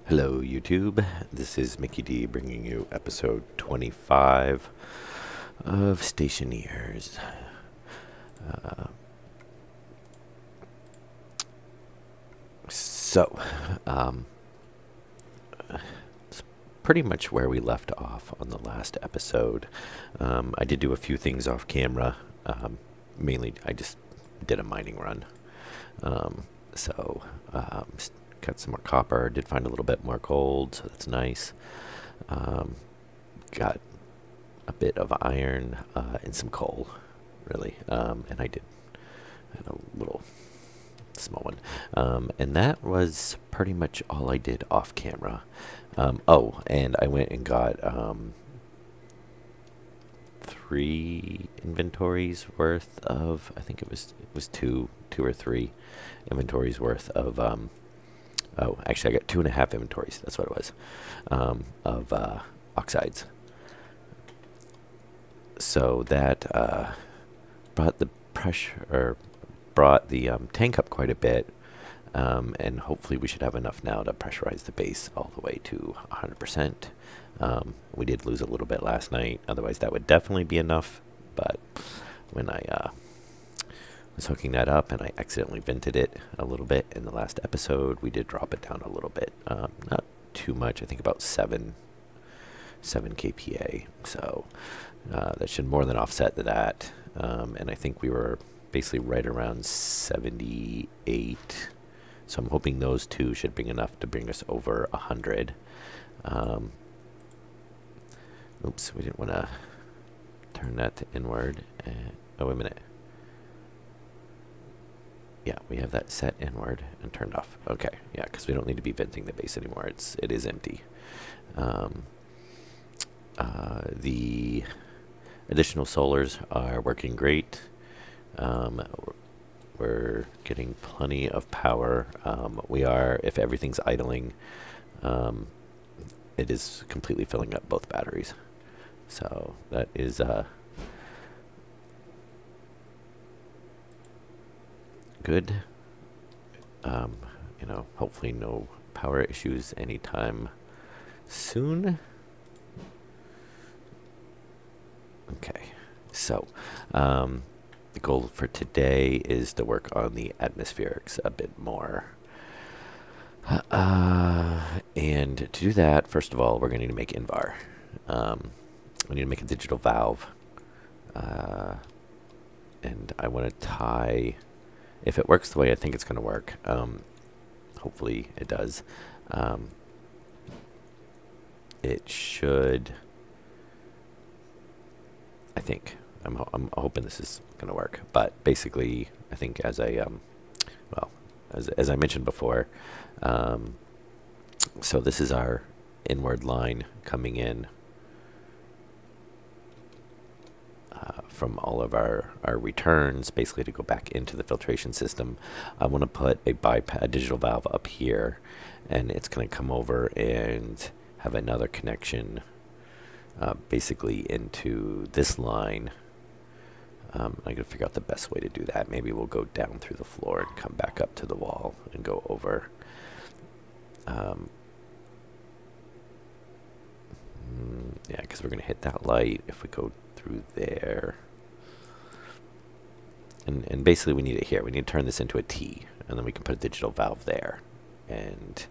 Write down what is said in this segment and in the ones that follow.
Hello YouTube, this is Mickey D bringing you episode 25 of Stationeers. Uh, so, um, it's pretty much where we left off on the last episode. I did do a few things off camera. Mainly, I just did a mining run. So, got some more copper, did find a little bit more gold, so that's nice. Got a bit of iron and some coal, really. And I had a little small one. And that was pretty much all I did off camera. Oh, and I went and got 3 inventories worth of, I think it was two or three inventories worth of oh, actually, I got 2.5 inventories. That's what it was, of oxides. So that brought the pressure, or brought the tank up quite a bit, and hopefully we should have enough now to pressurize the base all the way to 100%. We did lose a little bit last night. Otherwise, that would definitely be enough. But when I was hooking that up and I accidentally vented it a little bit in the last episode, we did drop it down a little bit. Not too much, I think about 7 kPa. So that should more than offset that. And I think we were basically right around 78. So I'm hoping those two should bring enough to bring us over 100. Oops, we didn't want to turn that to inward. Oh, wait a minute. Yeah, we have that set inward and turned off. Okay, yeah, because we don't need to be venting the base anymore. It is empty. The additional solars are working great. We're getting plenty of power. We are, if everything's idling, it is completely filling up both batteries. So that is good. You know, hopefully no power issues anytime soon. Okay, so the goal for today is to work on the atmospherics a bit more. And to do that, first of all, we're going to need to make Invar. We need to make a digital valve. And I want to tie, if it works the way I think it's going to work, hopefully it does, it should, I think, I'm hoping this is going to work. But basically, I think as I, well, as I mentioned before, so this is our inward line coming in from all of our returns, basically to go back into the filtration system. I want to put a digital valve up here, and it's going to come over and have another connection basically into this line. I got to figure out the best way to do that. Maybe we'll go down through the floor and come back up to the wall and go over. Yeah, because we're going to hit that light if we go through there. And basically we need it here. We need to turn this into a T, and then we can put a digital valve there. And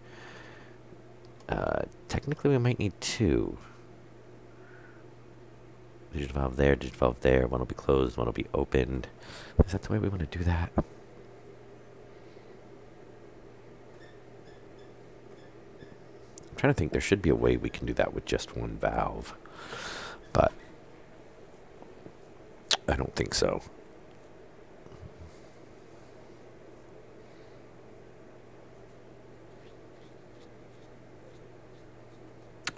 technically we might need 2. Digital valve there, digital valve there. One will be closed, one will be opened. Is that the way we want to do that? I'm trying to think. There should be a way we can do that with just one valve, but I don't think so.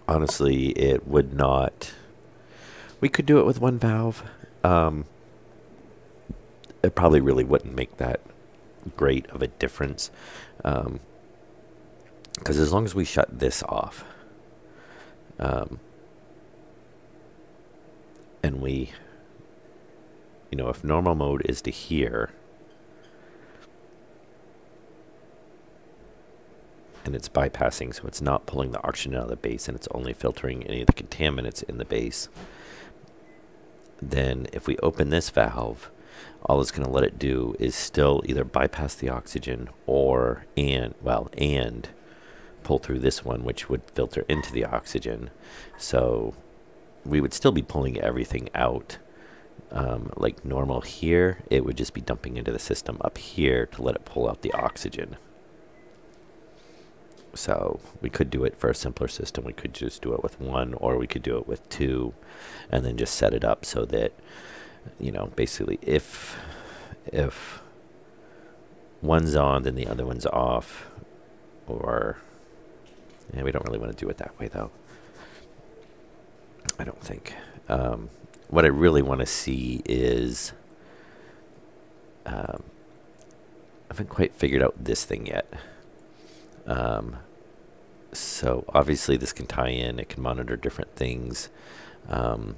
Honestly, it would not. We could do it with one valve. It probably really wouldn't make that great of a difference. Because as long as we shut this off, and we, you know, if normal mode is to here, and it's bypassing, so it's not pulling the oxygen out of the base, and it's only filtering any of the contaminants in the base. Then if we open this valve, all it's going to let it do is still either bypass the oxygen or and pull through this one, which would filter into the oxygen. So we would still be pulling everything out like normal here. It would just be dumping into the system up here to let it pull out the oxygen. So we could do it for a simpler system. We could just do it with one, or we could do it with two, and then just set it up so that, you know, basically if one's on, then the other one's off. Or, yeah, we don't really want to do it that way, though. I don't think. What I really want to see is, I haven't quite figured out this thing yet. So obviously this can tie in, it can monitor different things. You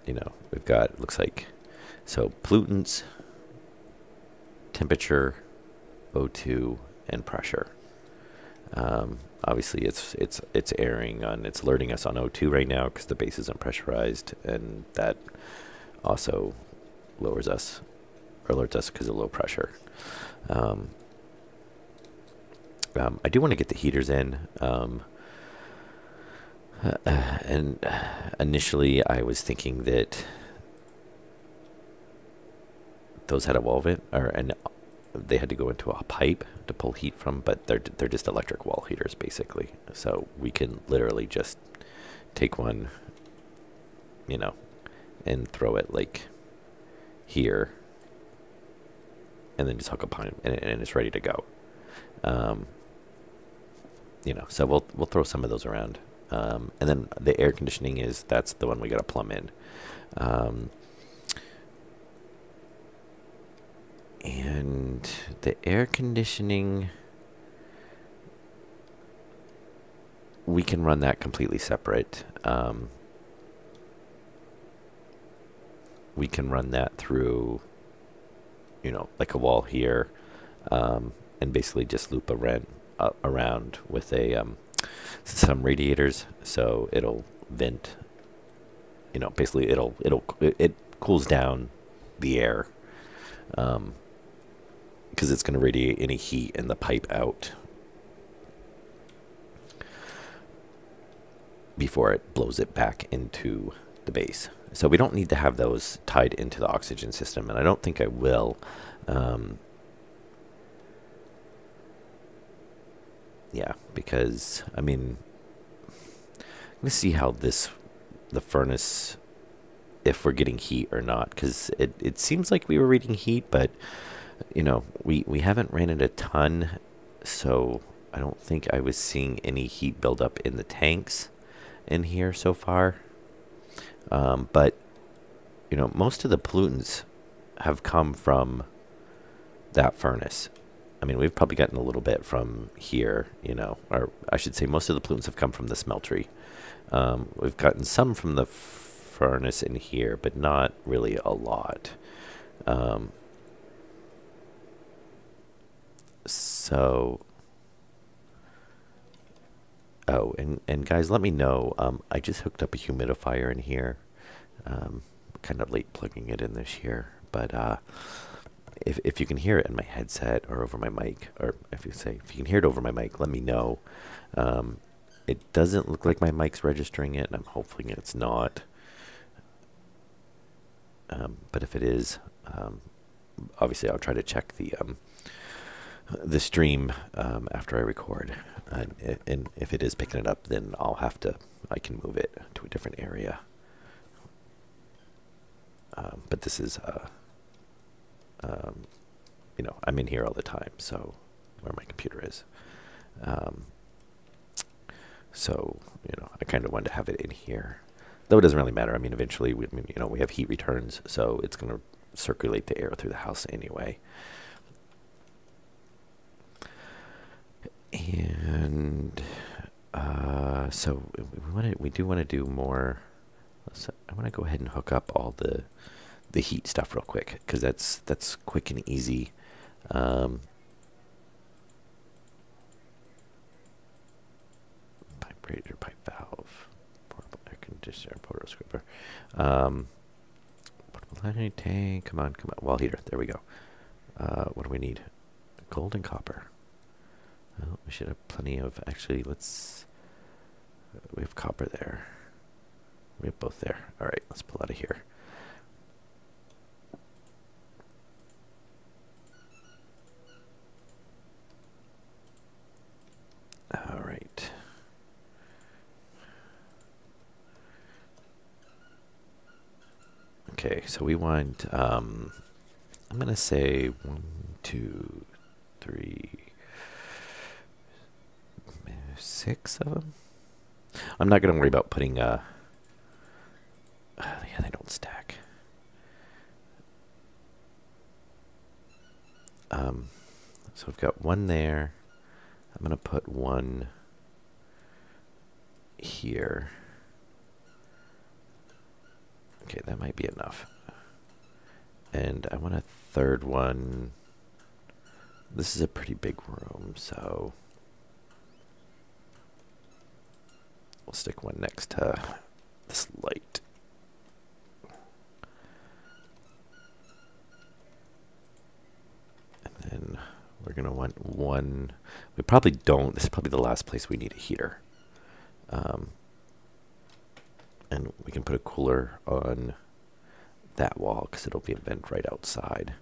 know, we've got, it looks like, so pollutants, temperature, O2, and pressure. Obviously it's airing on, it's alerting us on O2 right now because the base isn't pressurized, and that also lowers us, or alerts us because of low pressure. I do want to get the heaters in, and initially I was thinking that those had a wall vent, and they had to go into a pipe to pull heat from, but they're just electric wall heaters basically. So we can literally just take one, you know, and throw it like here, and then just hook a pipe, and it's ready to go. You know, so we'll throw some of those around, and then the air conditioning that's the one we got to plumb in, and the air conditioning, we can run that completely separate. We can run that through, you know, like a wall here, and basically just loop around with some radiators, so it'll vent, you know, basically it cools down the air, because it's going to radiate any heat in the pipe out before it blows it back into the base. So we don't need to have those tied into the oxygen system, and I don't think I will. Yeah, because, I mean, I'm going to see how the furnace, if we're getting heat or not, because it seems like we were reading heat, but, you know, we haven't ran it a ton, so I don't think I was seeing any heat buildup in the tanks in here so far. But, you know, most of the pollutants have come from that furnace. I mean, we've probably gotten a little bit from here, you know, or I should say most of the pollutants have come from the smeltery. We've gotten some from the furnace in here, but not really a lot. So, oh, and guys, let me know. I just hooked up a humidifier in here. Kind of late plugging it in this year, but if you can hear it in my headset or over my mic, or if you can hear it over my mic, let me know. It doesn't look like my mic's registering it, and I'm hoping it's not. But if it is, obviously I'll try to check the stream after I record, and if it is picking it up, then I can move it to a different area. But this is, you know, I'm in here all the time, so where my computer is. So, you know, I kind of wanted to have it in here. Though it doesn't really matter. I mean, eventually, you know, we have heat returns, so it's going to circulate the air through the house anyway. And so we do want to do more. I want to go ahead and hook up all the heat stuff real quick, because that's quick and easy. radiator pipe valve, portable air conditioner, portable scrubber, portable lighting tank. Come on, wall heater. There we go. What do we need? Gold and copper. Well, we should have plenty of. Actually, let's. We have copper there. We have both there. All right, let's pull out of here. All right. Okay, so we want, I'm going to say 1, 2, 3, 6 of them. I'm not going to worry about putting, yeah, they don't stack. So we've got one there. I'm going to put one here. Okay, that might be enough. And I want a third one. This is a pretty big room, so we'll stick one next to this light. And then we're going to want one. We probably don't. This is probably the last place we need a heater. And we can put a cooler on that wall because it'll be a vent right outside.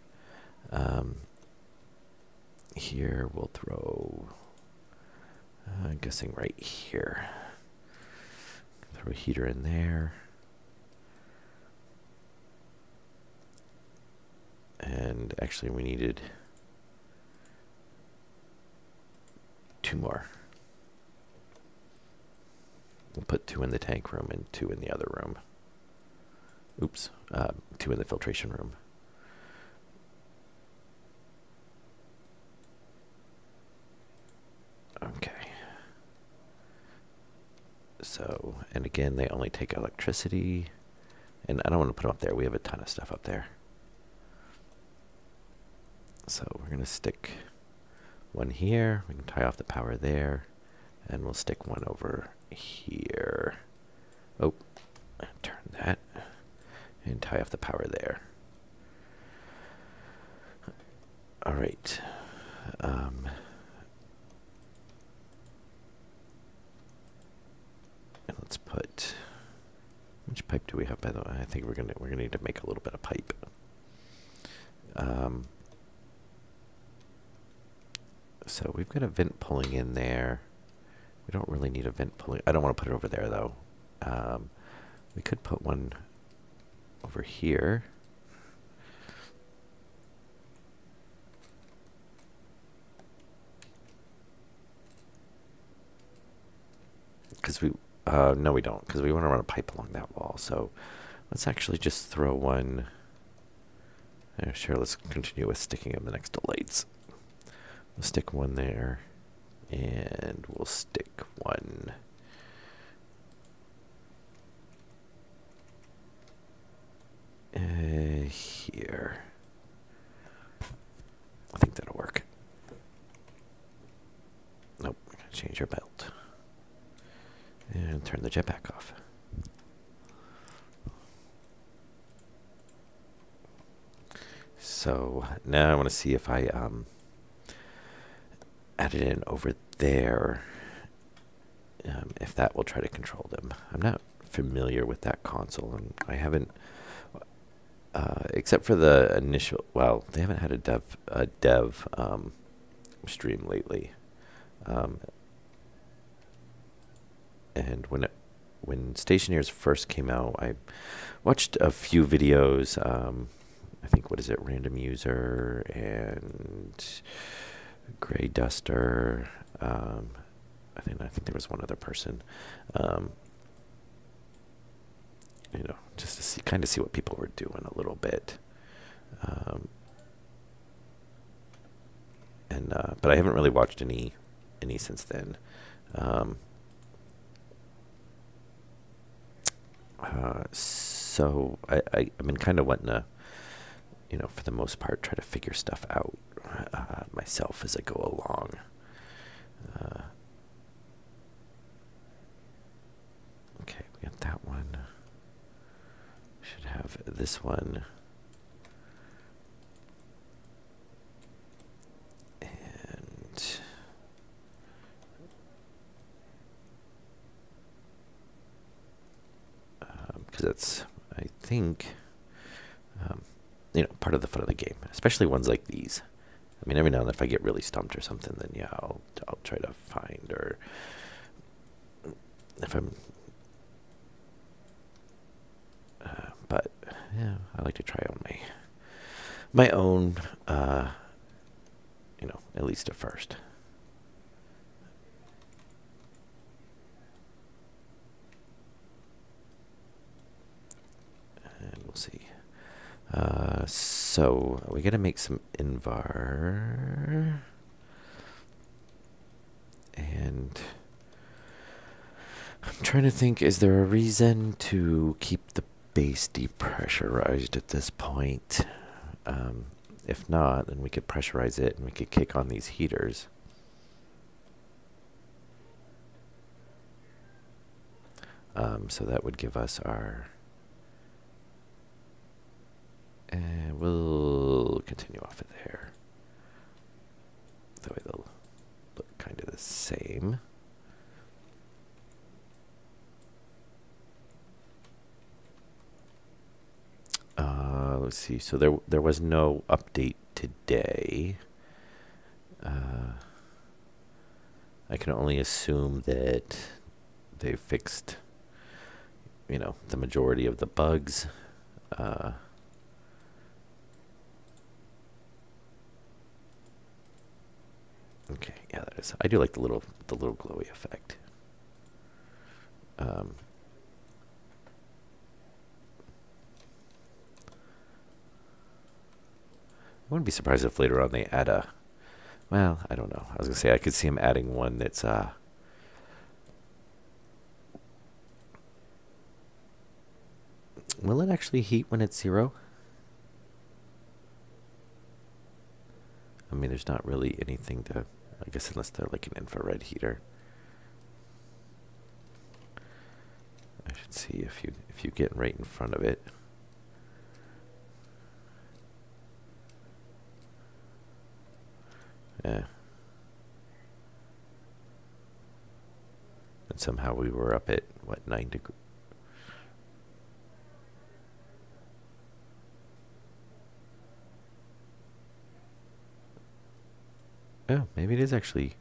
Here we'll throw, I'm guessing right here. Throw a heater in there. And actually we needed 2 more. We'll put 2 in the tank room and 2 in the other room. Oops, 2 in the filtration room. Okay. So, and again, they only take electricity. And I don't want to put them up there. We have a ton of stuff up there. So we're going to stick one here. We can tie off the power there. And we'll stick one over here. Oh, turn that. And tie off the power there. All right. And let's put. Which pipe do we have, by the way? I think we're gonna need to make a little bit of pipe. So we've got a vent pulling in there. We don't really need a vent pulling. I don't want to put it over there though. We could put one over here. Because we, no we don't, because we want to run a pipe along that wall. So let's actually just throw one. Sure, let's continue with sticking them next to lights. We'll stick one there, and we'll stick one here. I think that'll work. Nope, we're gonna change our belt. And turn the jetpack off. So now I want to see if I add it in over there, if that will try to control them. I'm not familiar with that console, and I haven't, except for the initial. Well, they haven't had a dev stream lately. And when Stationeers first came out, I watched a few videos. I think, what is it, Random User and Gray Duster. I think there was one other person. You know, just to see, kind of see what people were doing a little bit. But I haven't really watched any since then. So I've been kind of wanting to, you know, for the most part, try to figure stuff out myself as I go along. this one. And because that's, I think, part of the fun of the game, especially ones like these. I mean, every now and then if I get really stumped or something, then yeah, I'll try to find, or if I'm, but yeah, I like to try on my own, at least at first. And we'll see. So we gotta make some invar, and I'm trying to think, is there a reason to keep the base depressurized at this point? If not, then we could pressurize it and we could kick on these heaters. So that would give us our, and we'll continue off of there. That way they'll look kind of the same. Let's see. So there was no update today. I can only assume that they fixed, the majority of the bugs. Okay, yeah, that is. I do like the little glowy effect. I wouldn't be surprised if later on they add a. Well, I don't know. I was gonna say I could see them adding one that's Will it actually heat when it's 0? I mean, there's not really anything to, I guess, unless they're like an infrared heater. I should see if you get right in front of it. Yeah. And somehow we were up at, what, 9 degrees? Oh, maybe it is actually.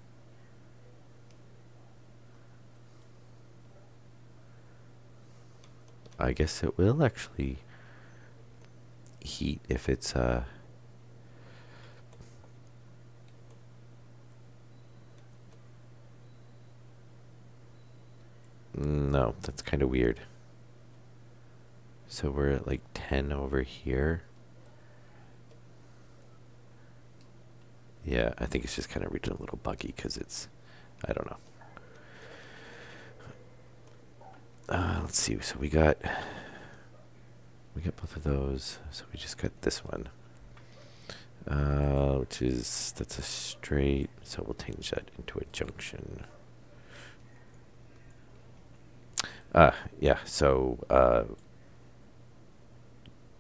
I guess it will actually heat if it's no, that's kind of weird. So we're at like 10 over here. Yeah, I think it's just kind of reaching a little buggy because it's, I don't know. Let's see. So we got both of those. So we just got this one, that's a straight. So we'll change that into a junction. Yeah. So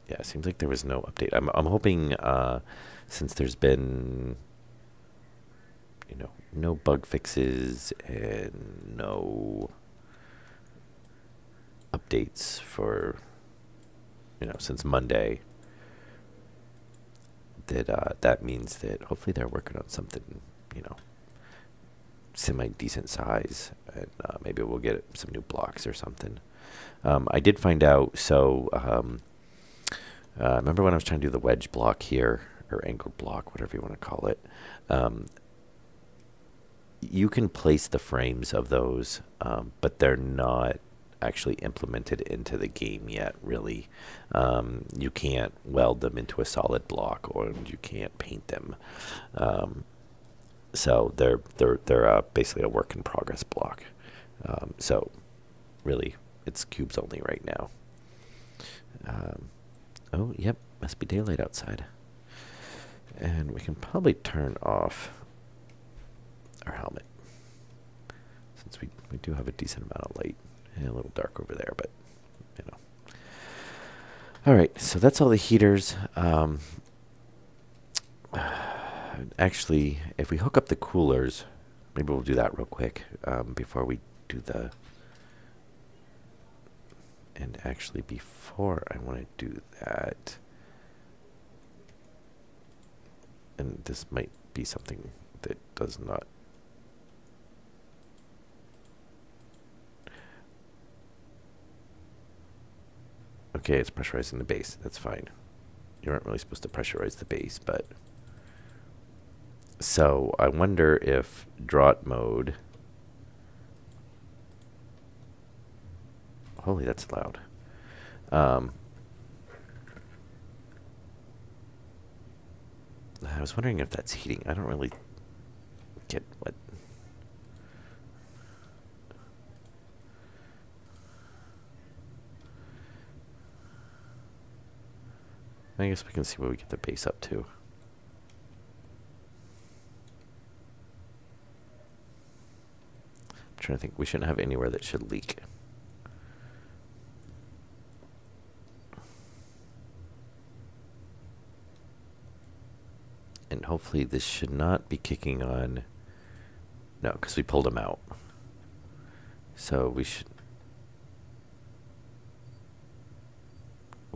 yeah, it seems like there was no update. I'm hoping since there's been no bug fixes and no updates for since Monday, that that means that hopefully they're working on something semi decent size, and maybe we'll get some new blocks or something. I did find out. So remember when I was trying to do the wedge block here, or anchor block, whatever you want to call it. You can place the frames of those, but they're not actually implemented into the game yet, really. You can't weld them into a solid block, or you can't paint them. So they're basically a work in progress block. So really, it's cubes only right now. Oh, yep, must be daylight outside. And we can probably turn off our helmet, since we do have a decent amount of light. And a little dark over there, but All right, so that's all the heaters. Actually, if we hook up the coolers, maybe we'll do that real quick before we do the... And actually, before I want to do that, and this might be something that does not... Okay, it's pressurizing the base. That's fine. You aren't really supposed to pressurize the base, but... So I wonder if draught mode... Holy, that's loud. I was wondering if that's heating. I don't really get what... I guess we can see what we get the base up to. I'm trying to think. We shouldn't have anywhere that should leak. And hopefully this should not be kicking on. No, because we pulled them out. So we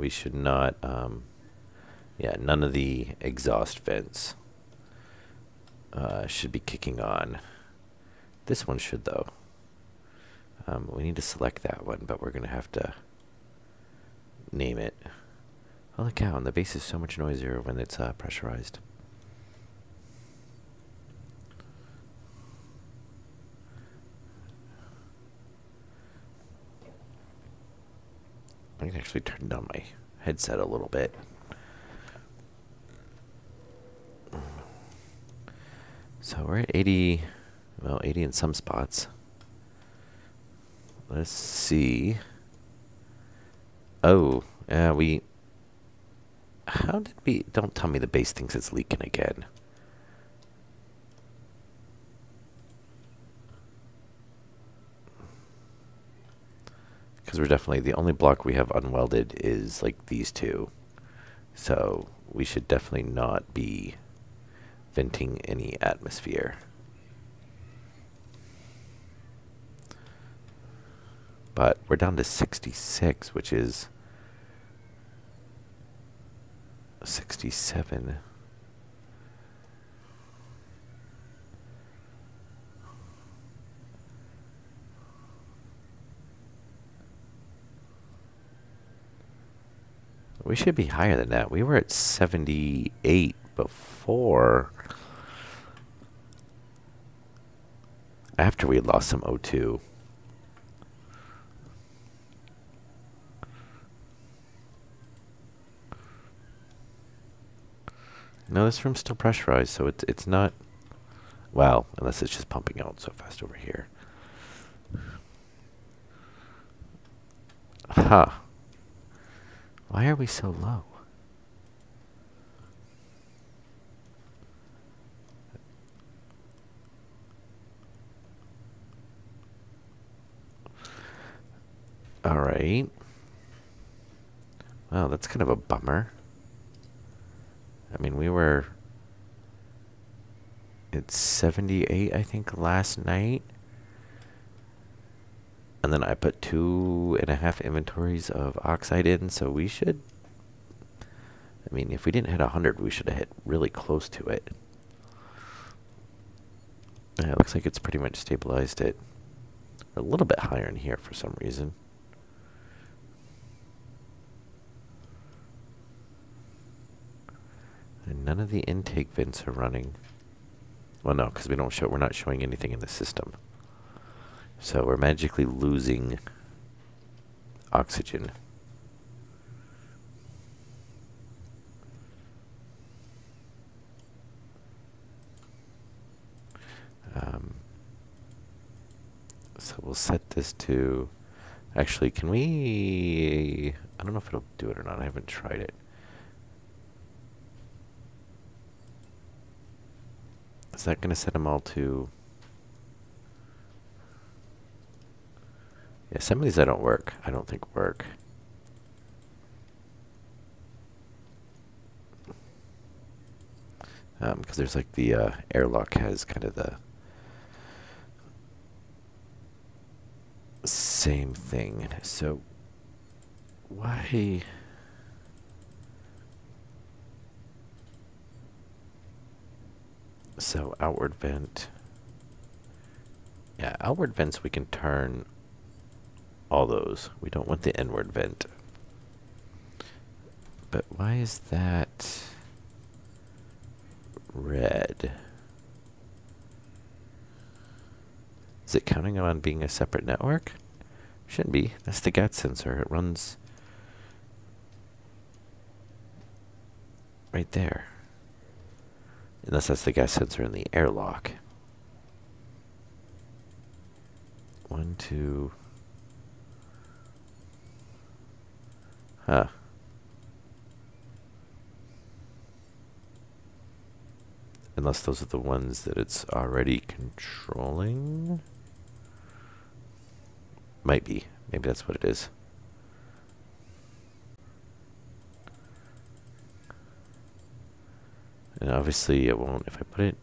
should not, yeah, none of the exhaust vents should be kicking on. This one should, though. We need to select that one, but we're going to have to name it. Holy cow, and the base is so much noisier when it's pressurized. I can actually turn down my headset a little bit. So we're at 80, well, 80 in some spots. Let's see. Oh, we... How did we... Don't tell me the base thinks it's leaking again. Because we're definitely... The only block we have unwelded is, like, these two. So we should definitely not be venting any atmosphere. But we're down to 66, which is 67. We should be higher than that. We were at 78 before. After we had lost some O2. No, this room's still pressurized, so it's not... Well, unless it's just pumping out so fast over here. Huh. Why are we so low? All right. Well, that's kind of a bummer. I mean, we were at 78, I think, last night. And then I put 2.5 inventories of oxide in, so we should... I mean, if we didn't hit 100, we should have hit really close to it. Yeah, it looks like it's pretty much stabilized it. A little bit higher in here for some reason. And none of the intake vents are running. Well, no, because we're not showing anything in the system. So we're magically losing oxygen. So we'll set this to... Actually, can we... I don't know if it'll do it or not. I haven't tried it. Is that going to set them all to... Yeah, some of these I don't think work. Because there's like the airlock has kind of the same thing. So why? So outward vent. Yeah, outward vents we can turn all those. We don't want the inward vent. But why is that red? Is it counting on being a separate network? Shouldn't be. That's the gas sensor. It runs right there. Unless that's the gas sensor in the airlock. 1, 2. Huh. Unless those are the ones that it's already controlling. Might be. Maybe that's what it is. And obviously it won't if I put it.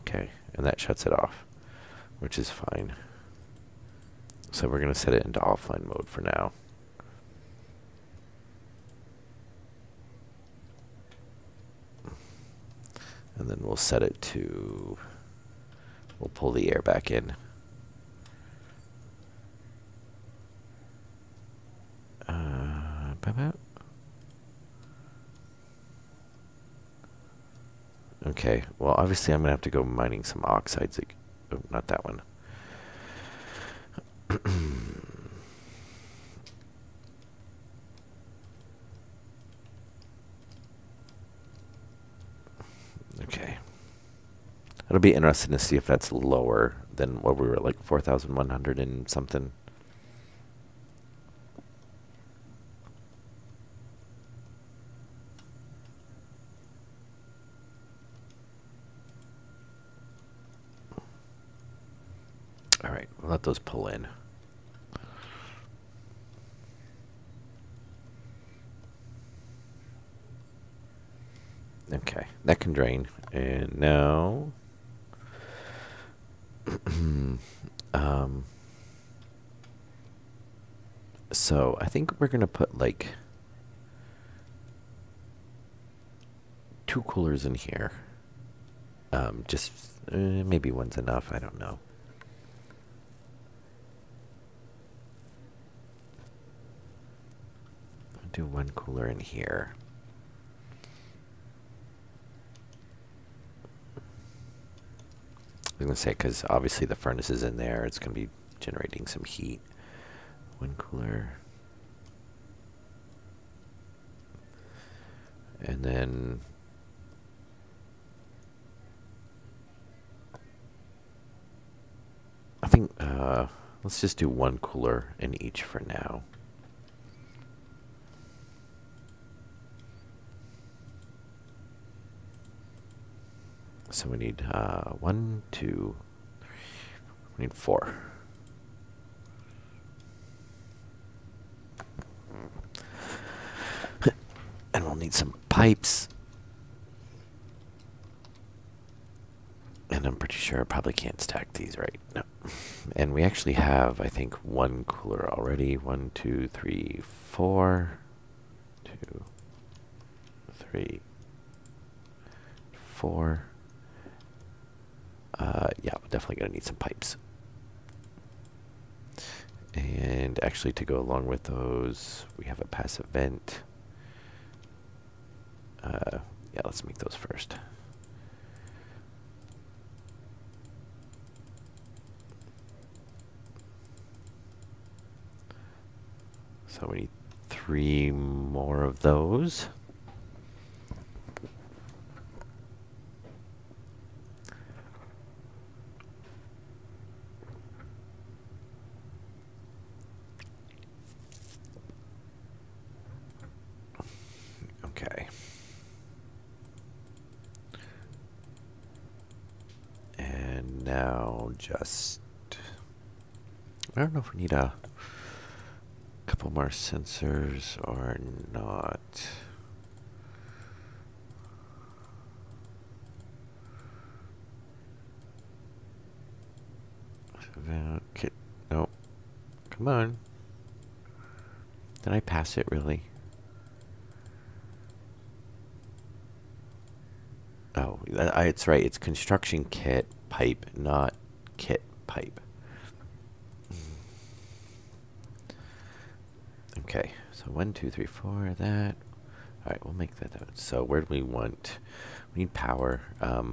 Okay, and that shuts it off, which is fine. So we're going to set it into offline mode for now. And then we'll set it to, we'll pull the air back in. Okay, well obviously I'm going to have to go mining some oxides. Oh, not that one. Okay. It'll be interesting to see if that's lower than what we were, like 4,100 and something. All right, we'll let those pull in. Okay, that can drain. And now, so I think we're going to put like 2 coolers in here. Just maybe one's enough, I don't know. I'll do 1 cooler in here. I was going to say, because obviously the furnace is in there, it's going to be generating some heat. 1 cooler. And then I think let's just do 1 cooler in each for now. So we need 1, 2, 3, we need 4. And we'll need some pipes. And I'm pretty sure I probably can't stack these right. No. And we actually have, I think, 1 cooler already. 1, 2, 3, 4. 2, 3, 4. Yeah, we're definitely going to need some pipes. And actually, to go along with those, we have a passive vent. Yeah, let's make those first. So we need 3 more of those. Okay. And now just, I don't know if we need a couple more sensors or not? Okay. Nope. Come on. Did I pass it really? Oh, it's right. It's construction kit pipe, not kit pipe. Okay, so 1, 2, 3, 4, that. All right, we'll make that. So where do we want? We need power. I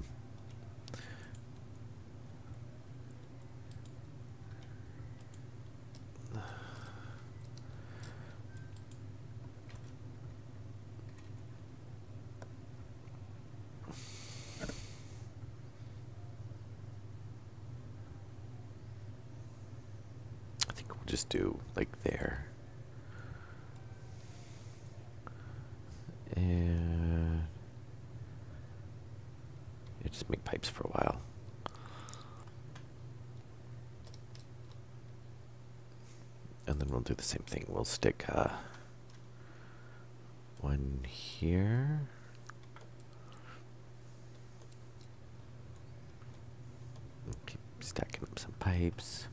think we'll just do like there. And yeah, just make pipes for a while. And then we'll do the same thing. We'll stick one here. Keep stacking up some pipes.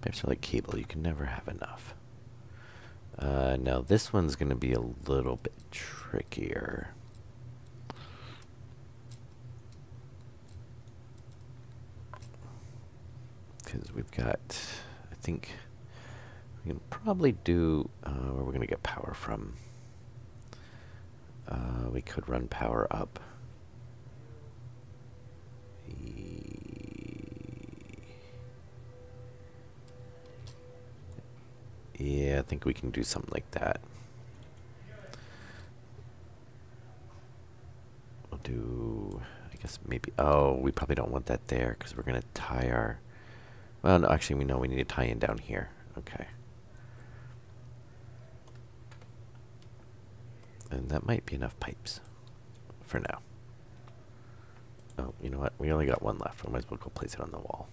Pipes are like cable. You can never have enough. Now this one's going to be a little bit trickier. Because we've got, I think, we can probably do, where we're going to get power from. We could run power up. Yeah, I think we can do something like that. We'll do, I guess maybe, oh, we probably don't want that there because we're going to tie our, well, no, actually, we know we need to tie in down here. Okay. And that might be enough pipes for now. Oh, you know what? We only got one left. We might as well go place it on the wall.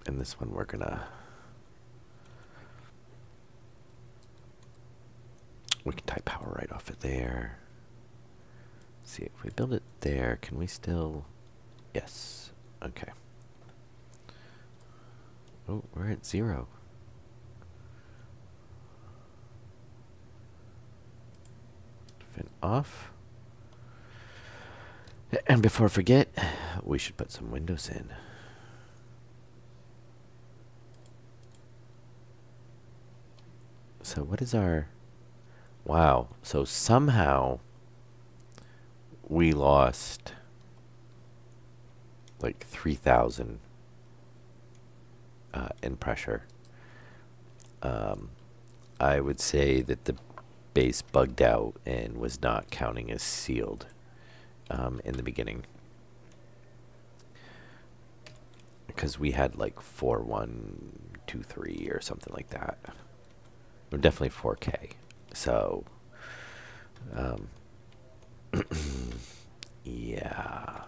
And this one we're gonna, we can tie power right off of there. See, if we build it there, can we still, yes, okay. Oh, we're at 0. Fin off. And before I forget, we should put some windows in. So what is our, wow, so somehow we lost like 3,000 in pressure. I would say that the base bugged out and was not counting as sealed in the beginning. Because we had like 4123 or something like that. Or definitely 4K. So, yeah.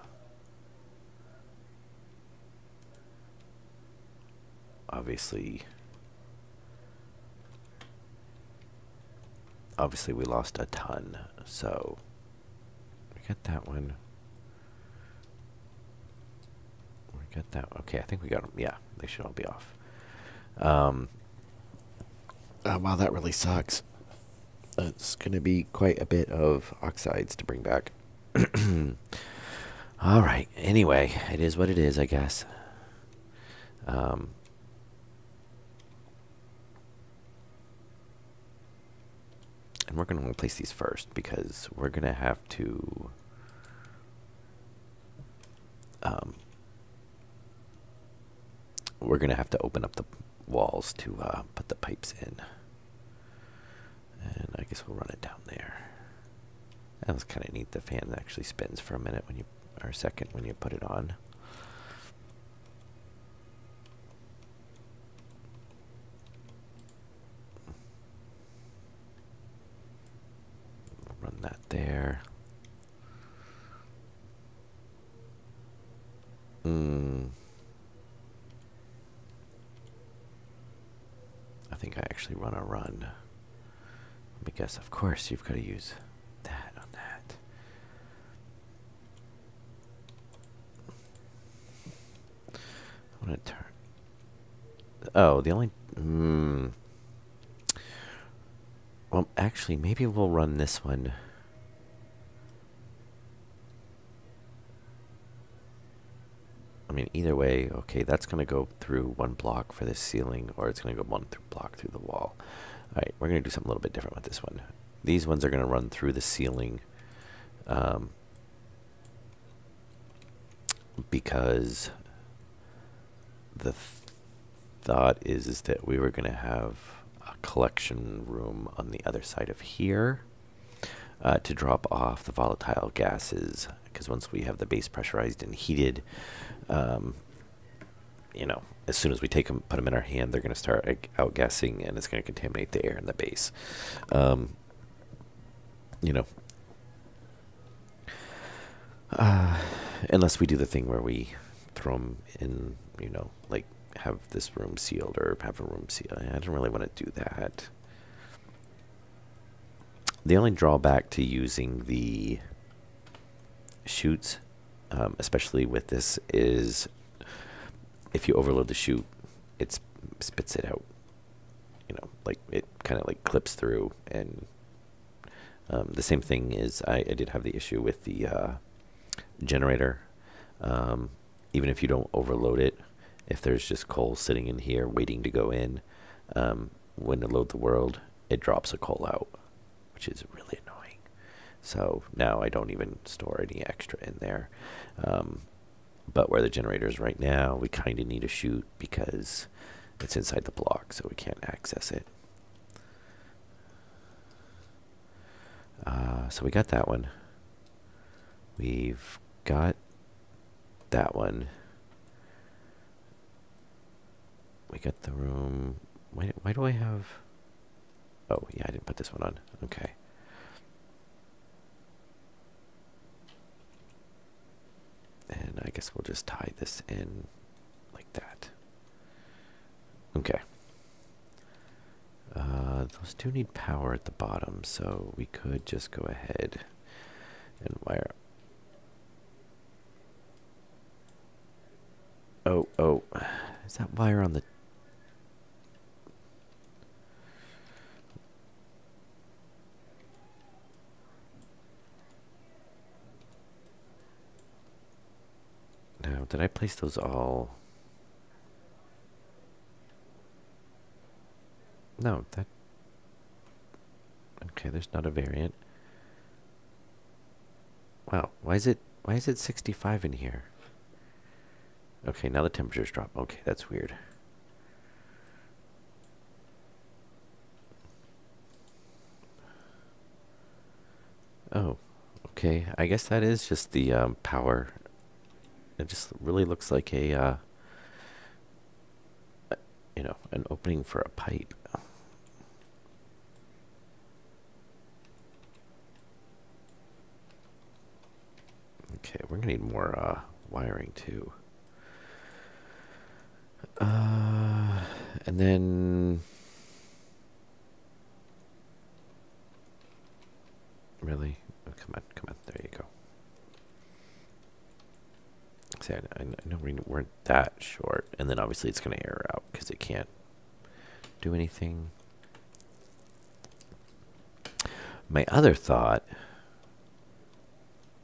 Obviously we lost a ton. So, we got that one. We got that one. Okay, I think we got them. Yeah, they should all be off. Wow, that really sucks. It's going to be quite a bit of oxides to bring back. All right. Anyway, it is what it is, I guess. And we're going to replace these first because we're going to have to open up the walls to put the pipes in. And I guess we'll run it down there. That was kind of neat. The fan actually spins for a minute when you, or a second when you put it on. Run that there. I think I actually run a run. Let me guess. Of course, you've got to use that on that. I want to turn. Oh, the only. Well, actually, maybe we'll run this one. I mean, either way, okay, that's going to go through one block for this ceiling, or it's going to go one block through the wall. All right, we're going to do something a little bit different with this one. These ones are going to run through the ceiling because the thought is that we were going to have a collection room on the other side of here to drop off the volatile gases, because once we have the base pressurized and heated, you know, as soon as we take them, put them in our hand, they're going to start outgassing, and it's going to contaminate the air in the base. You know, unless we do the thing where we throw them in, you know, like have this room sealed or have a room sealed. I don't really want to do that. The only drawback to using the chutes, especially with this, is if you overload the chute, it spits it out. You know, like it kind of like clips through. And the same thing is, I did have the issue with the generator. Even if you don't overload it, if there's just coal sitting in here waiting to go in, when you load the world, it drops a coal out, which is really annoying. So now I don't even store any extra in there. But where the generator is right now, we kind of need a chute because it's inside the block, so we can't access it. So we got that one. We've got that one. We got the room. Why do I have... Oh, yeah, I didn't put this one on. Okay. And I guess we'll just tie this in like that. Okay. Those do need power at the bottom, so we could just go ahead and wire. Oh, is that wire on the... Now, did I place those all? No, that... Okay, there's not a variant. Wow, why is it 65 in here? Okay, now the temperature's dropped. Okay, that's weird. Oh, okay. I guess that is just the power. It just really looks like a, you know, an opening for a pipe. Okay, we're gonna need more wiring too. And then... Really? Oh, come on, there you go. See, I know we weren't that short, and then obviously it's going to error out because it can't do anything. My other thought,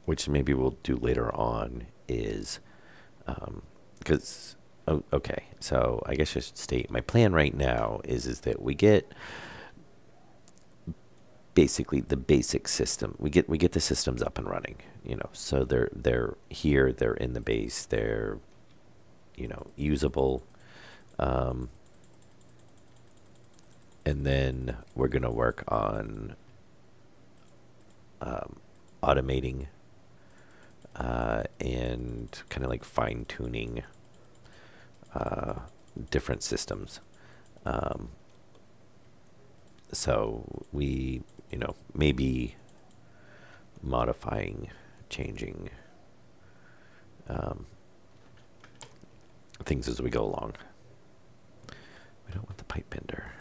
which maybe we'll do later on, is because... Oh, okay, so I guess I should state my plan right now is that we get basically the basic system. We get the systems up and running, you know. So they're here, they're in the base, they're, you know, usable. And then we're gonna work on automating and kind of like fine tuning different systems. So we, you know, maybe modifying, changing things as we go along. We don't want the pipe bender.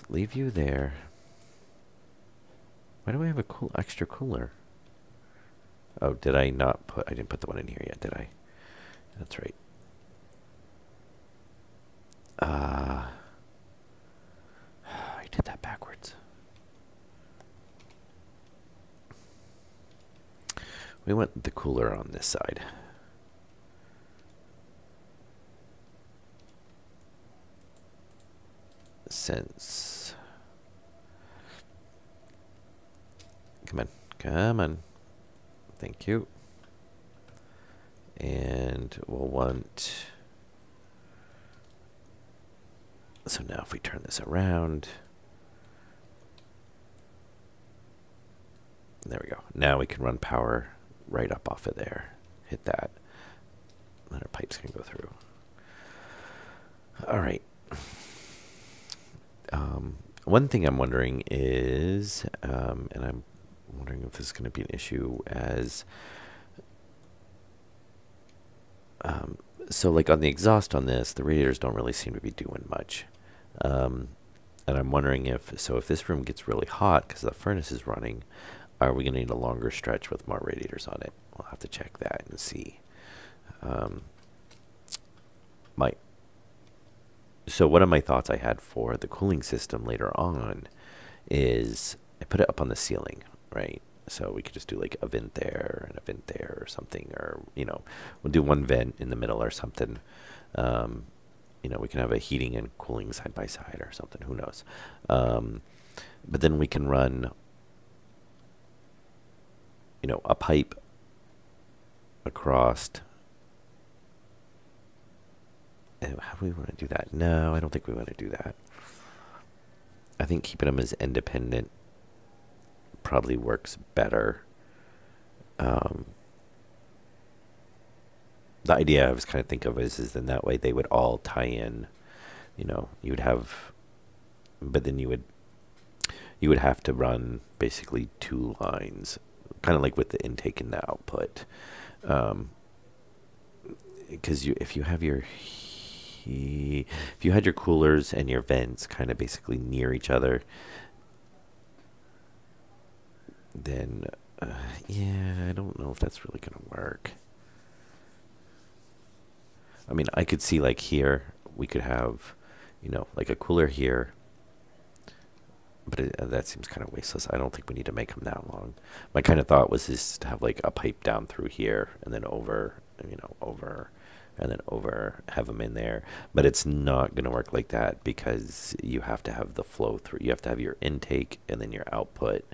leave you there. Why do I have a extra cooler? Oh, did I not put... I didn't put the one in here yet, did I? That's right. I did that backwards. We want the cooler on this side. Since... Come on. Come on. Thank you. And we'll want... So now if we turn this around... There we go. Now we can run power right up off of there. Hit that. Then our pipes can go through. All right. One thing I'm wondering is, and I'm wondering if this is going to be an issue as... so like on the exhaust on this, the radiators don't really seem to be doing much. And I'm wondering if this room gets really hot because the furnace is running, are we going to need a longer stretch with more radiators on it? We'll have to check that and see. So one of my thoughts I had for the cooling system later on is I put it up on the ceiling, right? So we could just do like a vent there and a vent there or something, or, you know, we'll do one vent in the middle or something. You know, we can have a heating and cooling side by side or something, who knows. But then we can run, you know, a pipe across. How do we want to do that? No, I don't think we want to do that. I think keeping them as independent probably works better. The idea I was kind of think of is then that way they would all tie in. You know, you would have, but then you would have to run basically two lines, kind of like with the intake and the output. Because if you had your coolers and your vents kind of basically near each other, then yeah, I don't know if that's really gonna work. I mean, I could see like here we could have, you know, like a cooler here, but that seems kind of wasteless. I don't think we need to make them that long. My kind of thought was just to have like a pipe down through here and then over, you know, over and then over, have them in there. But it's not going to work like that because you have to have the flow through. You have to have your intake and then your output.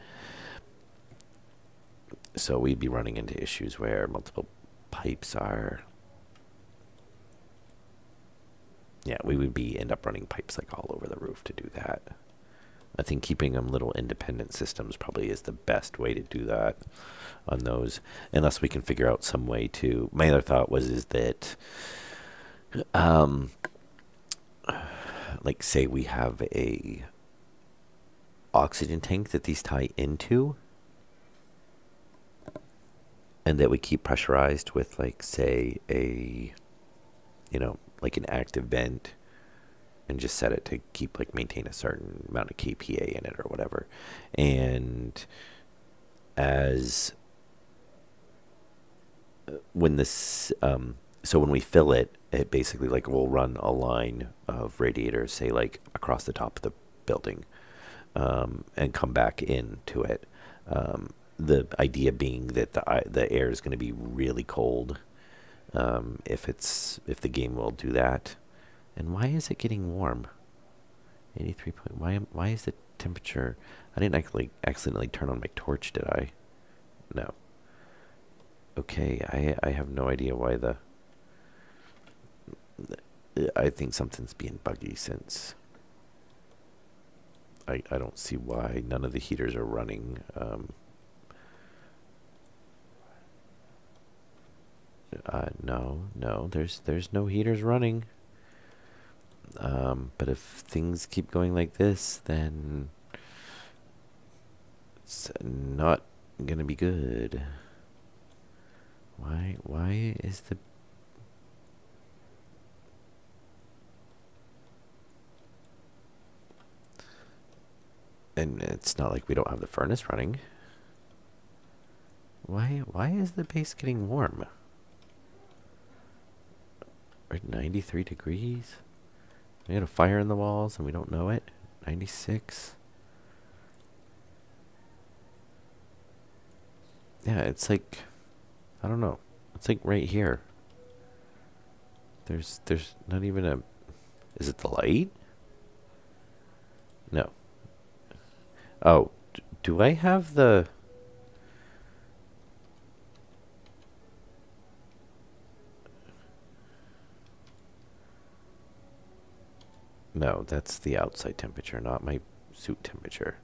So we'd be running into issues where multiple pipes are... Yeah, we would end up running pipes like all over the roof to do that. I think keeping them little independent systems probably is the best way to do that on those, unless we can figure out some way to... My other thought is that, like say we have a oxygen tank that these tie into, and that we keep pressurized with like say a, you know, like an active vent, and just set it to keep like maintain a certain amount of kPa in it or whatever. And as when this so when we fill it, it basically like will run a line of radiators, say like across the top of the building, and come back into it. The idea being that the air is going to be really cold, if the game will do that. And why is it getting warm? 83 point. Why is the temperature? I didn't actually accidentally turn on my torch, did I? No. Okay, I have no idea why I think something's being buggy since I don't see why none of the heaters are running. No, there's no heaters running. But if things keep going like this, then it's not gonna be good. Why is the... And it's not like we don't have the furnace running. Why is the base getting warm? We're at 93 degrees. We got a fire in the walls and we don't know it. 96. Yeah, it's like, I don't know. It's like right here. There's not even a, is it the light? No. Oh, do I have the, no, that's the outside temperature, not my suit temperature.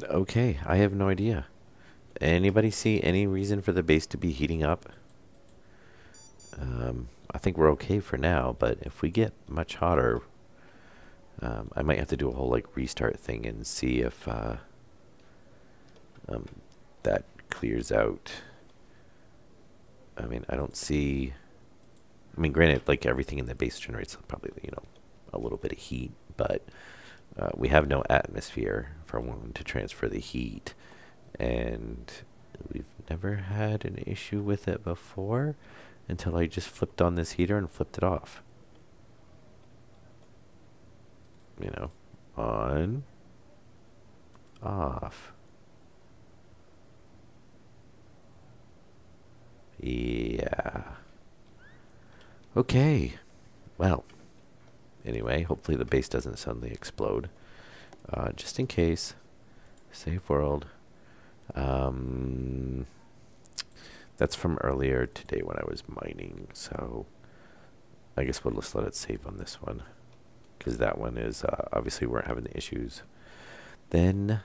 Okay, I have no idea. Anybody see any reason for the base to be heating up? I think we're okay for now, but if we get much hotter, I might have to do a whole like restart thing and see if that clears out. I mean, I don't see. I mean, granted, like everything in the base generates probably a little bit of heat, but we have no atmosphere for one to transfer the heat, and we've never had an issue with it before until I just flipped on this heater and flipped it off. On, off. Yeah. Okay. Well, anyway, hopefully the base doesn't suddenly explode. Just in case. Save world. That's from earlier today when I was mining, so I guess we'll just let it save on this one. Because that one is, obviously we weren't having the issues. Then,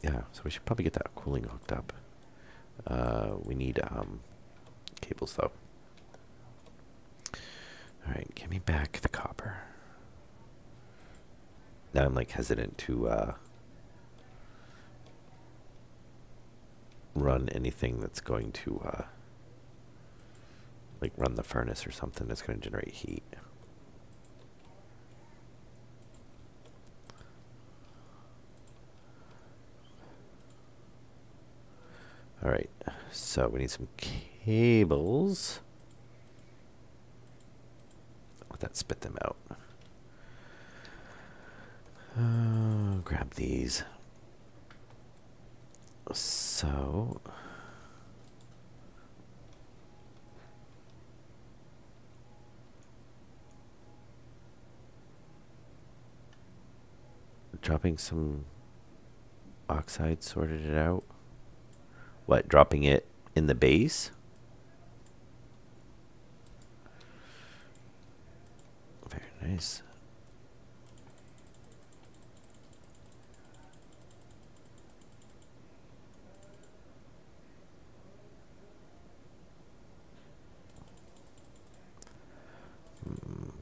yeah, so we should probably get that cooling hooked up. We need cables though. Alright, give me back the copper. Now I'm like hesitant to run anything that's going to like run the furnace or something that's going to generate heat. Alright, so we need some cables. Let that spit them out. Grab these. So dropping some oxide sorted it out. What, dropping it in the base? Very nice.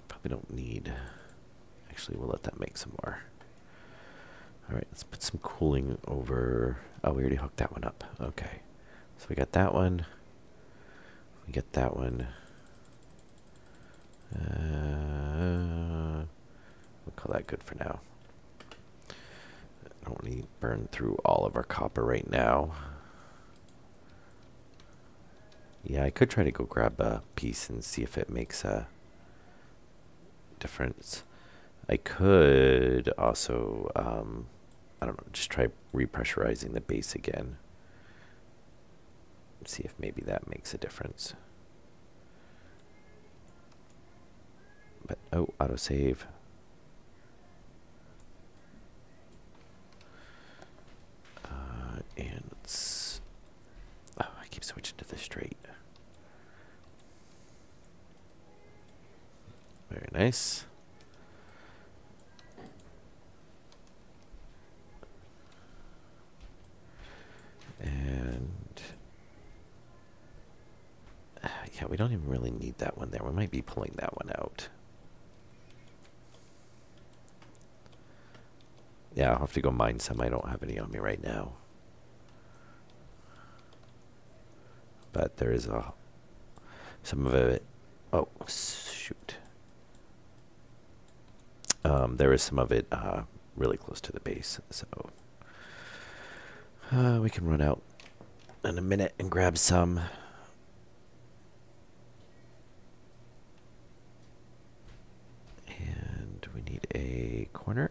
Probably don't need. Actually, we'll let that make some more. Alright, let's put some cooling over. Oh, we already hooked that one up. Okay. So we got that one. We get that one. We'll call that good for now. I don't need to burn through all of our copper right now. Yeah, I could try to go grab a piece and see if it makes a difference. I could also, I don't know, just try repressurizing the base again. See if maybe that makes a difference. But, oh, autosave. And let's, oh, I keep switching to the straight. Very nice. And yeah, we don't even really need that one there. We might be pulling that one out. Yeah, I'll have to go mine some. I don't have any on me right now. But there is some of it Oh, shoot. There is some of it really close to the base, so we can run out in a minute and grab some. And we need a corner.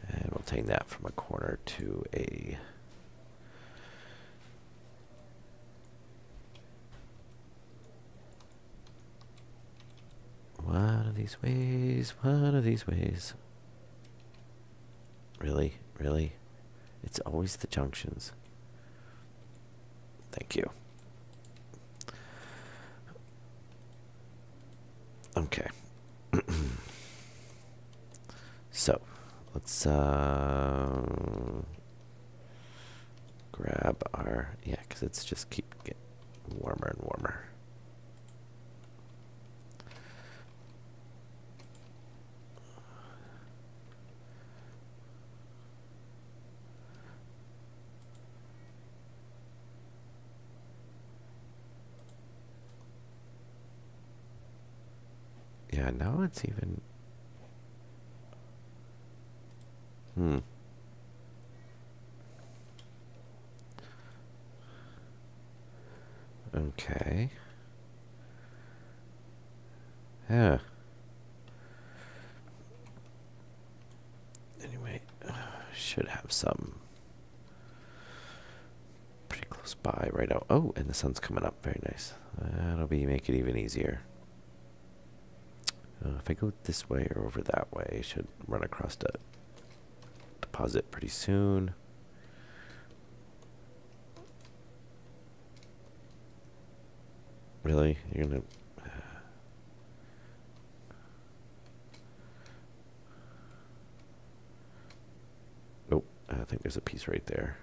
And we'll take that from a corner to a... One of these ways, one of these ways. Really? Really? It's always the junctions. Thank you. Okay. So, let's grab our... Yeah, because it's just keep getting warmer and warmer. Yeah, now it's even... Okay. Yeah. Anyway, should have some pretty close by right out. Oh, and the sun's coming up. Very nice. That'll make it even easier. If I go this way or over that way, I should run across the deposit pretty soon. Really? You're gonna... Oh, I think there's a piece right there.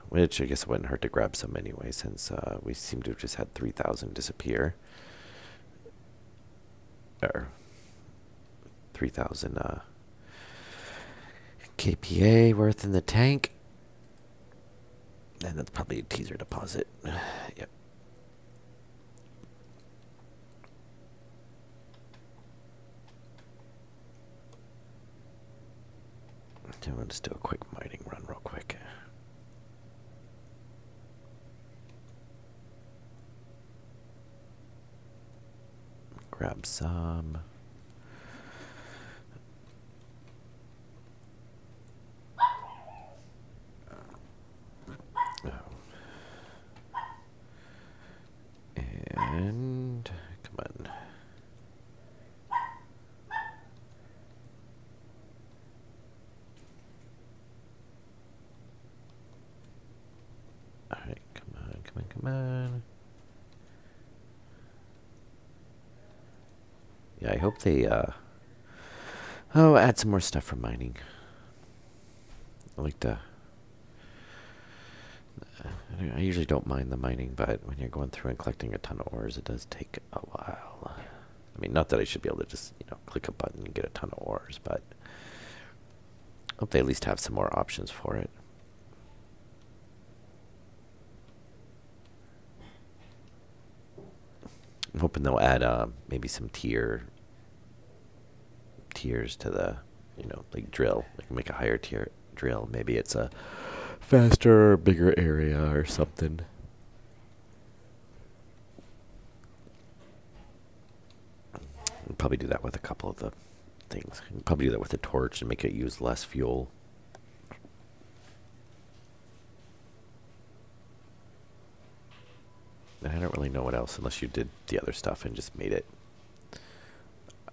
Which I guess it wouldn't hurt to grab some anyway, since we seem to have just had 3,000 disappear. Or 3,000 KPA worth in the tank. And that's probably a teaser deposit. Yep. So I'll just do a quick mining run real quick. Grab some. And come on. All right, come on, come on, come on. Yeah, I hope they add some more stuff for mining. I like to... I usually don't mind the mining, but when you're going through and collecting a ton of ores, it does take a while. I mean, not that I should be able to just, click a button and get a ton of ores, but I hope they at least have some more options for it. I'm hoping they'll add maybe some tiers to the, like drill. Like make a higher tier drill. Maybe it's a faster, bigger area or something. We'll probably do that with a couple of the things. We'll probably do that with the torch and make it use less fuel. I don't really know what else unless you did the other stuff and just made it.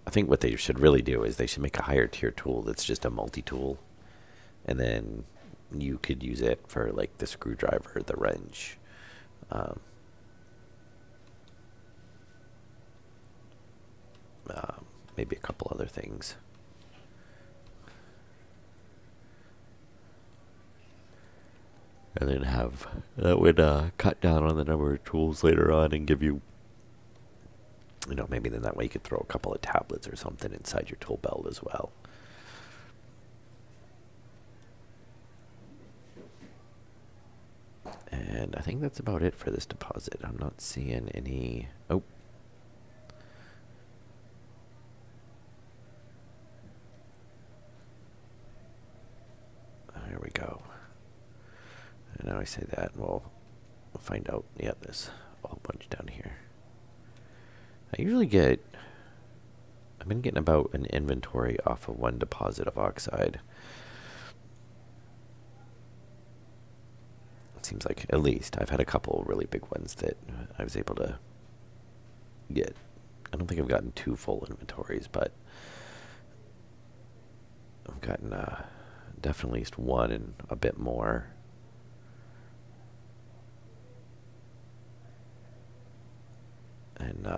I think what they should really do is they should make a higher tier tool that's just a multi-tool. And then you could use it for like the screwdriver, the wrench. Maybe a couple other things. And then that would cut down on the number of tools later on and give you, maybe then that way you could throw a couple of tablets or something inside your tool belt as well. And I think that's about it for this deposit. I'm not seeing any... Oh. There we go. And now I say that, we'll find out. Yeah, there's a whole bunch down here. I usually get... I've been getting about an inventory off of one deposit of oxide. It seems like, at least, I've had a couple really big ones that I was able to get. I don't think I've gotten 2 full inventories, but I've gotten definitely at least 1 and a bit more. And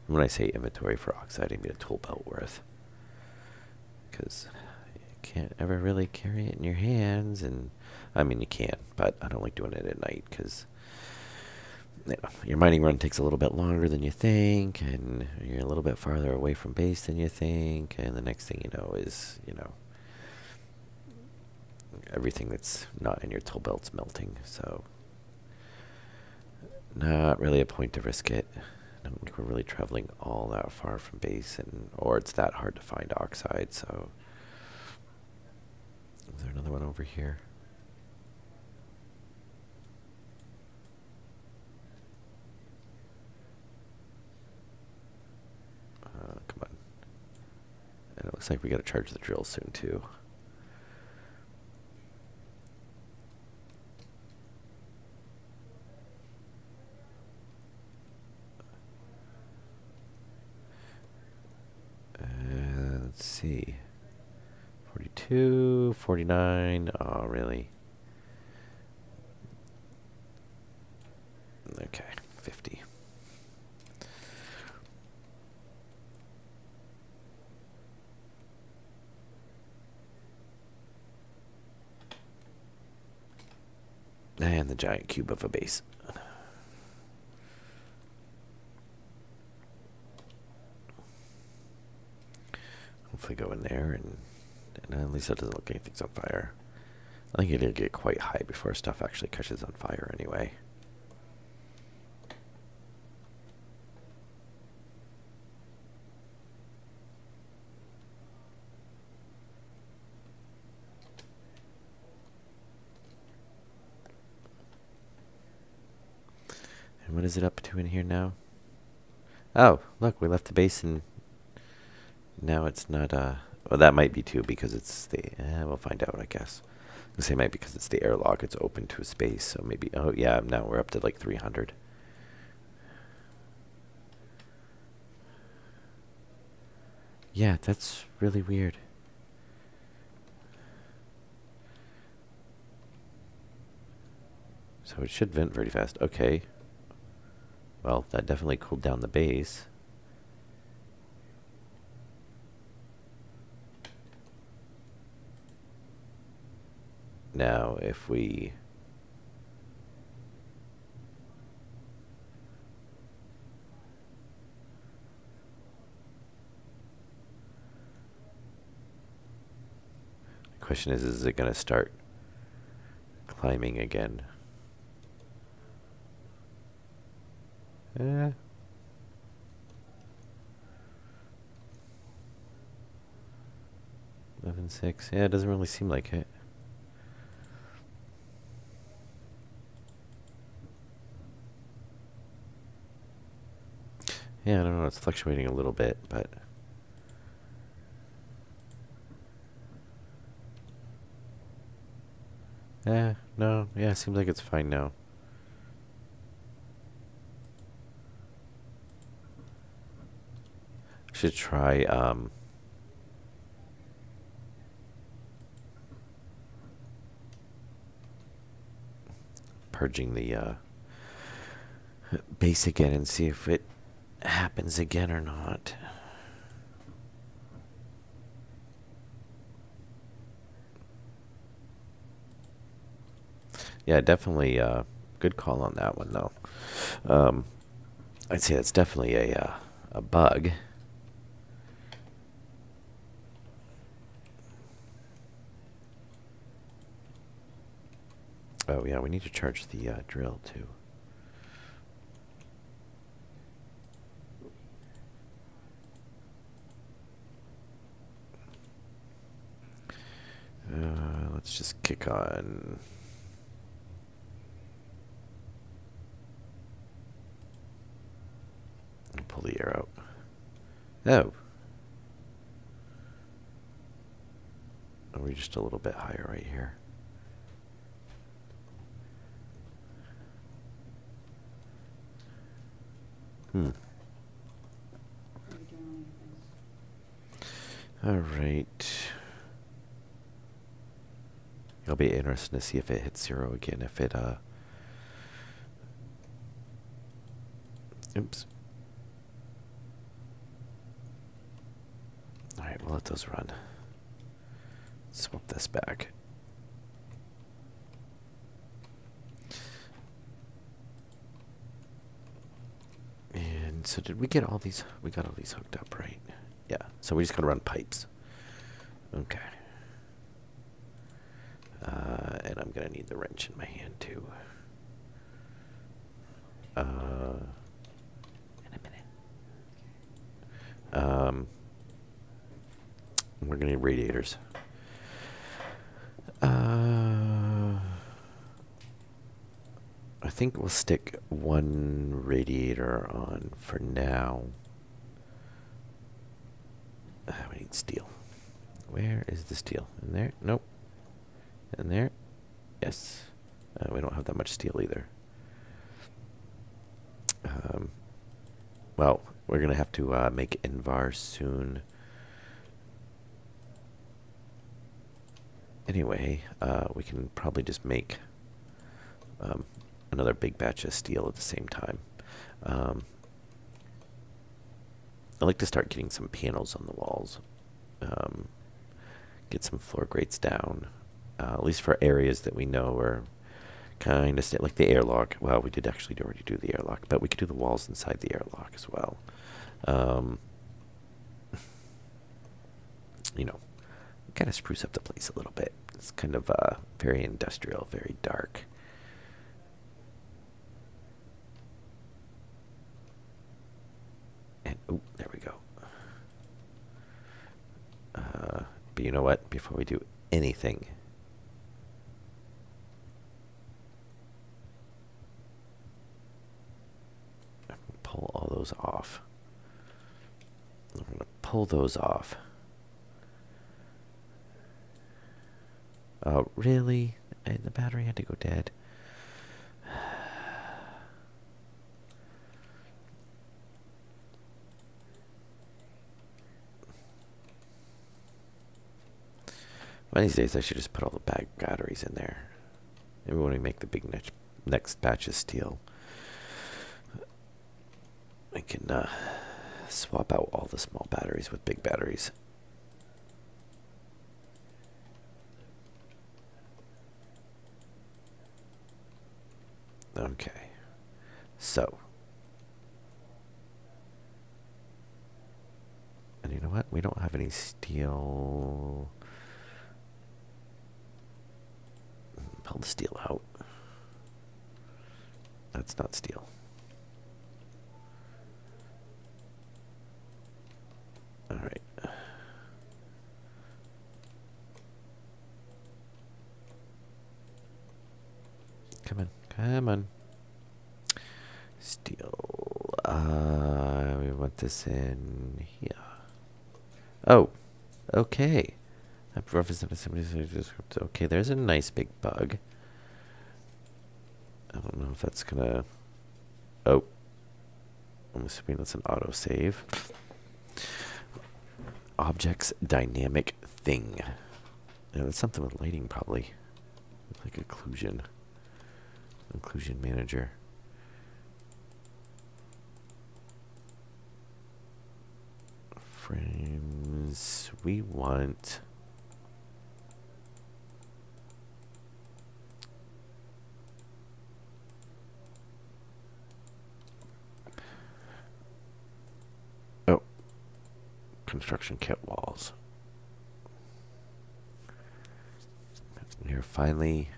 when I say inventory for oxide, I mean a tool belt worth. Because you can't ever really carry it in your hands. And I mean, you can, but I don't like doing it at night because your mining run takes a little bit longer than you think, and you're a little bit farther away from base than you think, and the next thing you know is, everything that's not in your tool belt's melting, so not really a point to risk it. I don't think we're really traveling all that far from base, or it's that hard to find oxide, so... Is there another one over here? Come on. And it looks like we gotta charge the drill soon, too. Let's see. 42, 49. Oh, really? Okay, 50. And the giant cube of a base. Hopefully go in there and at least that doesn't look like anything's on fire. I think it'll get quite high before stuff actually catches on fire anyway. And what is it up to in here now? Oh, look, we left the base and now it's not, well, that might be too because it's the, we'll find out, I guess. The same might because it's the airlock, it's open to a space, so maybe, oh yeah, now we're up to like 300. Yeah, that's really weird. So it should vent very fast. Okay. Well, that definitely cooled down the base. Now, if we... The question is it going to start climbing again? 11.6. Yeah, it doesn't really seem like it. Yeah, I don't know. It's fluctuating a little bit, but... No. Yeah, it seems like it's fine now. Should try, purging the, base again and see if it happens again or not. Yeah, definitely good call on that one though. I'd say that's definitely a bug. Oh yeah, we need to charge the drill too. Let's just kick on. And pull the air out. Oh. Are we just a little bit higher right here? All right. It'll be interesting to see if it hits 0 again. If it, oops. All right, we'll let those run. Swap this back. And so did we get all these? We got all these hooked up, right? Yeah. So we just gotta run pipes. Okay. And I'm gonna need the wrench in my hand too. In a minute. We're gonna need radiators. I think we'll stick one radiator on for now. We need steel. Where is the steel? In there? Nope. In there? Yes. We don't have that much steel either. Well, we're going to have to make Invar soon. Anyway, we can probably just make another big batch of steel at the same time. I'd like to start getting some panels on the walls. Get some floor grates down, at least for areas that we know are kind of like the airlock. Well, we did actually already do the airlock, but we could do the walls inside the airlock as well. You know, kind of spruce up the place a little bit. It's kind of very industrial, very dark. And, oh, there we go. But you know what? Before we do anything, I'm going to pull all those off. I'm going to pull those off. Oh, really? And the battery had to go dead. One of these days I should just put all the batteries in there. Maybe when we make the big next batch of steel, I can swap out all the small batteries with big batteries. Okay, so, and you know what? We don't have any steel. Pull the steel out. That's not steel. All right. Come on, come on. Steel. We want this in here. Oh, okay. Okay, there's a nice big bug. I don't know if that's gonna. Oh, I'm assuming that's an autosave. Objects dynamic thing. Yeah, that's something with lighting probably. Like occlusion. Occlusion manager. Frames. We want. Oh. Construction kit walls. We're finally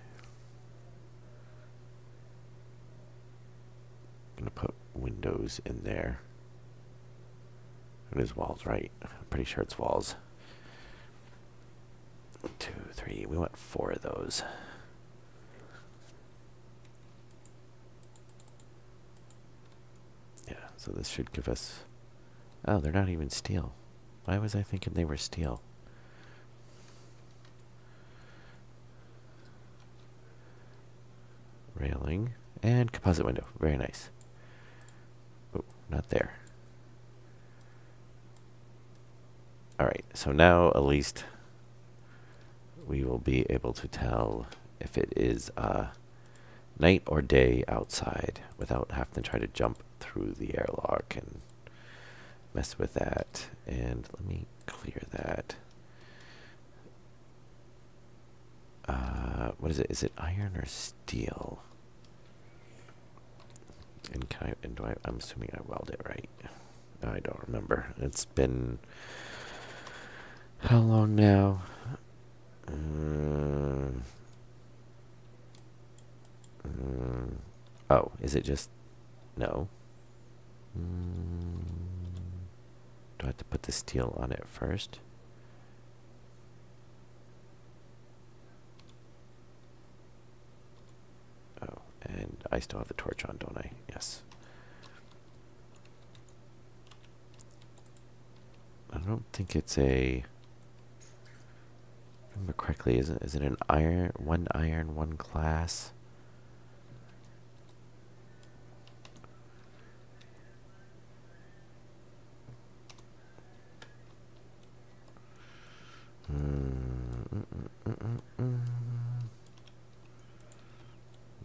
windows in there. It is walls, right? I'm pretty sure it's walls. 1, 2, 3. We want 4 of those. Yeah, so this should give us... Oh, they're not even steel. Why was I thinking they were steel? Railing and composite window. Very nice. Oh, not there. Alright, so now at least we will be able to tell if it is night or day outside without having to try to jump through the airlock and mess with that. And let me clear that. What is it? Is it iron or steel? And I'm assuming I weld it right. I don't remember. It's been how long now? Oh, is it just no? Do I have to put the steel on it first? Oh, and I still have the torch on, don't I? Yes. I don't think it's a... If I remember correctly, is it an iron, one glass?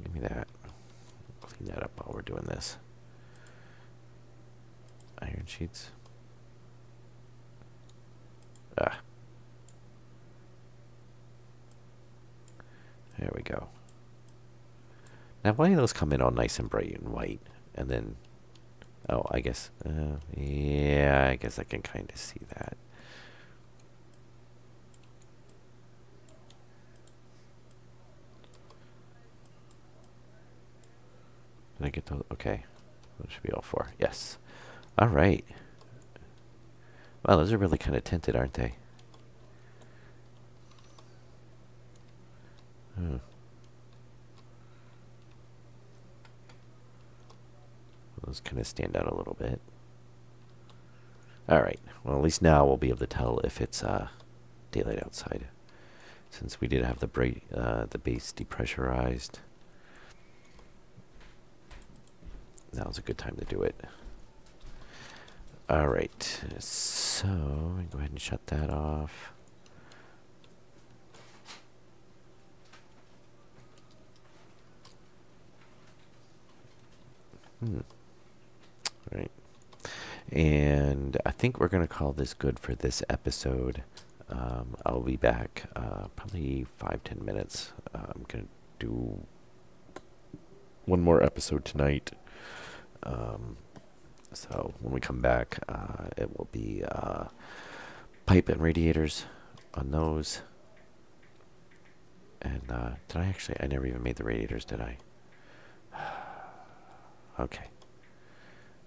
Give me that. Clean that up while we're doing this. Iron sheets. There we go. Now, why do those come in all nice and bright and white? And then, oh, I guess, yeah, I guess I can kind of see that. Did I get those? Okay. That should be all 4. Yes. All right. Wow, those are really kind of tinted, aren't they? Those kind of stand out a little bit. All right. Well, at least now we'll be able to tell if it's daylight outside, since we did have the base depressurized. Now's a good time to do it. All right. So go ahead and shut that off. All right. And I think we're going to call this good for this episode. I'll be back probably 5-10 minutes. I'm going to do one more episode tonight. So when we come back, it will be pipe and radiators on those. And did I actually? I never even made the radiators, did I? Okay.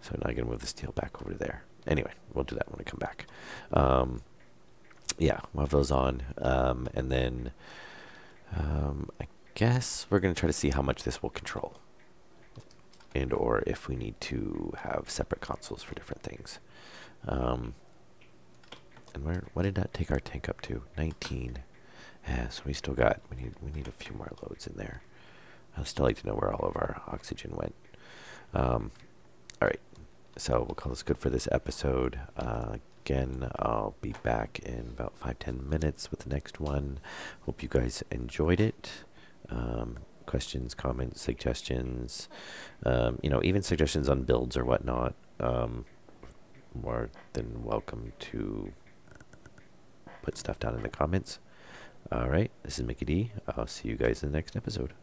So now I'm going to move the steel back over there. Anyway, we'll do that when we come back. Yeah, we'll have those on. And then I guess we're going to try to see how much this will control. And or if we need to have separate consoles for different things. And what did that take our tank up to? 19. Yeah, so we still got, we need a few more loads in there. I'd still like to know where all of our oxygen went. All right, so we'll call this good for this episode. Again, I'll be back in about 5-10 minutes with the next one. Hope you guys enjoyed it. Questions, comments, suggestions, even suggestions on builds or whatnot, more than welcome to put stuff down in the comments. All right, this is Mickey D. I'll see you guys in the next episode.